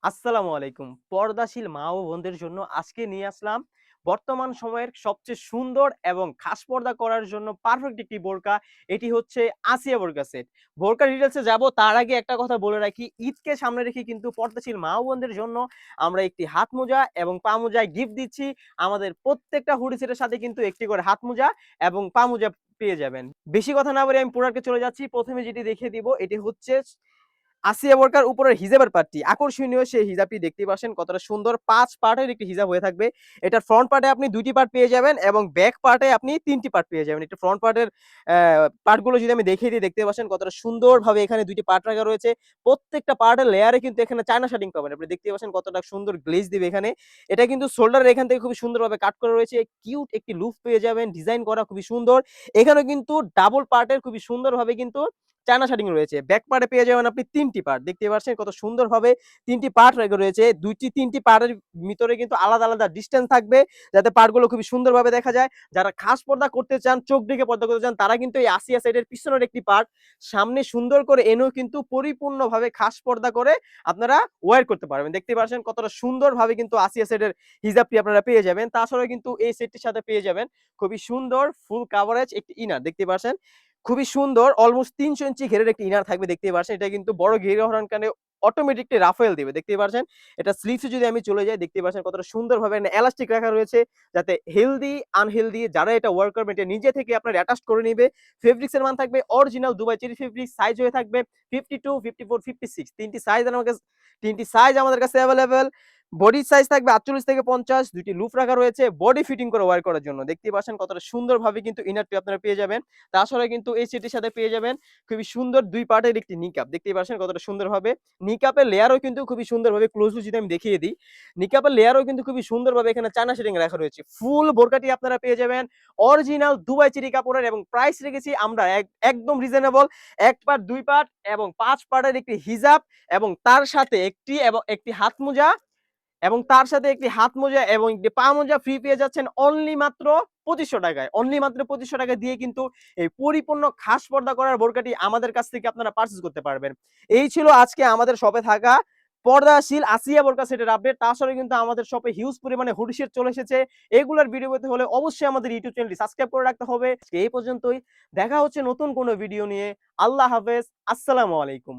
আসসালামু আলাইকুম। পর্দাশীল মা ও বোনদের জন্য আজকে নিয়ে আসলাম বর্তমান সময়ের সবচেয়ে সুন্দর এবং খাস পর্দা করার জন্য পারফেক্ট একটি বোরকা। এটি হচ্ছে আসিয়া বোরকা সেট। বোরকা ডিটেইলসে যাব তার আগে একটা কথা বলে রাখি, ঈদকে সামনে রেখে কিন্তু পর্দাশীল মা ও বোনদের জন্য আমরা একটি হাত মোজা এবং পা মোজা গিফট দিচ্ছি। আমাদের প্রত্যেকটা হুডি সেটের সাথে কিন্তু একটি করে হাত মোজা এবং পা মোজা পেয়ে যাবেন। বেশি কথা না বলে আমি প্রোডাক্টে চলে যাচ্ছি। ১ম এ যেটি দেখিয়ে দিব এটি হচ্ছে আসিয়া বোরকার উপরের হিজাবের পার্টটি। আকর্ষণীয় সেই হিজাবটি দেখতেই পাচ্ছেন কতটা সুন্দর। ৫ পার্টের একটি হিজাব হয়ে থাকবে। এটার ফ্রন্ট পার্টে আপনি ২ টি পার্ট পেয়ে যাবেন এবং ব্যাক পার্টে আপনি ৩ টি পার্ট পেয়ে যাবেন। একটু ফ্রন্ট পার্টের পার্টগুলো যদি আমি দেখিয়ে দিই, দেখতে পাচ্ছেন কতটা সুন্দরভাবে এখানে ২ টি পার্ট রাখা রয়েছে। প্রত্যেকটা পার্টের লেয়ারে কিন্তু এখানে চায়না শার্টিং পাবেন। আপনি দেখতে পাচ্ছেন কতটা সুন্দর গ্লেজ দিবে এখানে। এটা কিন্তু শোল্ডারের এখান থেকে খুবই সুন্দরভাবে কাট করা রয়েছে। কিউট একটি লুপ পেয়ে যাবেন। ডিজাইন করা খুবই সুন্দর। এখানেও কিন্তু ডাবল পার্টের খুবই সুন্দরভাবে কিন্তু চায়না শার্টিং রয়েছে। ব্যাক পার্টে পেয়ে যাবেন আপনি ৩ টি পার্ট। দেখতে পাচ্ছেন কত সুন্দরভাবে ৩ টি পার্ট রয়েছে। ৩ টি পার্টের ভিতরে কিন্তু আলাদা, আলাদা ডিসট্যান্স থাকবে যাতে পার্টগুলো খুবই সুন্দরভাবে দেখা যায়। যারা খাস পর্দা করতে চান, চোখ ঢেকে পর্দা করতে চান, তারা কিন্তু এই আসিয়া সাইডের পিছনের একটি পার্ট সামনে সুন্দর করে এনেও কিন্তু পরিপূর্ণভাবে খাস পর্দা করে আপনারা ওয়্যার করতে পারবেন। দেখতে পাচ্ছেন কতটা সুন্দরভাবে কিন্তু আসিয়া সাইডের হিজাবটি আপনারা পেয়ে যাবেন। তাছাড়াও কিন্তু এই সেটটির সাথে পেয়ে যাবেন খুবই সুন্দর ফুল কাভারেজ একটি ইনার। দেখতে পাচ্ছেন খুবই সুন্দর অলমোস্ট ৩০০ ইঞ্চি ঘেরের একটি ইনার থাকবে, দেখতেই পাচ্ছেন। এটা কিন্তু বড় ঘেরে হওয়ার কারণে অটোমেটিকলি রাফেল দিবে। দেখতেই পাচ্ছেন। এটা স্লিভসে যদি আমি চলে যাই, দেখতেই পাচ্ছেন কতটা সুন্দরভাবে এখানে এলাস্টিক রাখা রয়েছে যাতে হেলথি, আনহেলথি যারা এটা ওয়্যার করবেন এটা নিজে থেকে আপনার অ্যাটাচ করে নিবে। ফেব্রিক্স এর মান থাকবে original Dubai cherry fabrics. Size হয়ে থাকবে 52, 54, 56 তিনটি সাইজ আমার কাছে ৩টি সাইজ আমাদের কাছে এভেইলেবল। বডির সাইজ থাকবে ৪৮ থেকে ৫০। ২ টি লুপ রাখা রয়েছে বডি ফিটিং করে ওয়্যার করার জন্য। দেখতেই পাচ্ছেন কতটা সুন্দরভাবে কিন্তু ইনারটি আপনারা পেয়ে যাবেন। তাছাড়া কিন্তু এই সেটের সাথে পেয়ে যাবেন খুবই সুন্দর ২ পার্টের একটি নিকাপ। দেখতেই পাচ্ছেন কতটা সুন্দরভাবে। নিকাপের লেয়ারও কিন্তু খুবই সুন্দরভাবে ক্লোজলি যদি আমি দেখিয়ে দিই, নিকাপের লেয়ারও কিন্তু খুবই সুন্দরভাবে এখানে চায়না শেডিং রাখা রয়েছে। ফুল বোরকাটি আপনারা পেয়ে যাবেন অরিজিনাল দুবাই চেরি কাপড়ের এবং প্রাইস রেখেছি আমরা একদম রিজনেবল। ১ পার্ট, ২ পার্ট এবং ৫ পার্টের একটি হিজাব এবং তার সাথে একটি হাত মোজা এবং তার সাথে একটি হাত মোজা এবং একটি পা মোজা ফ্রি পেয়ে যাচ্ছেন অনলি মাত্র ৳২৫০০ য়। অনলি মাত্র ৳২৫০০ দিয়ে কিন্তু এই পরিপূর্ণ খাস পর্দা করার বোরকাটি আমাদের কাছ থেকে আপনারা পারচেজ করতে পারবেন। এই ছিল আজকে আমাদের শপে থাকা পর্দাশীল আসিয়া বোরকা সেটের আপডেট। তাছাড়াও কিন্তু আমাদের শপে হিউজ পরিমাণে হুডি সেট চলে এসেছে। এগুলার ভিডিও পেতে হলে অবশ্যই আমাদের ইউটিউব চ্যানেলটি সাবস্ক্রাইব করে রাখতে হবে। এই পর্যন্তই। দেখা হচ্ছে নতুন কোনো ভিডিও নিয়ে। আল্লাহ হাফেজ। আসসালামু আলাইকুম।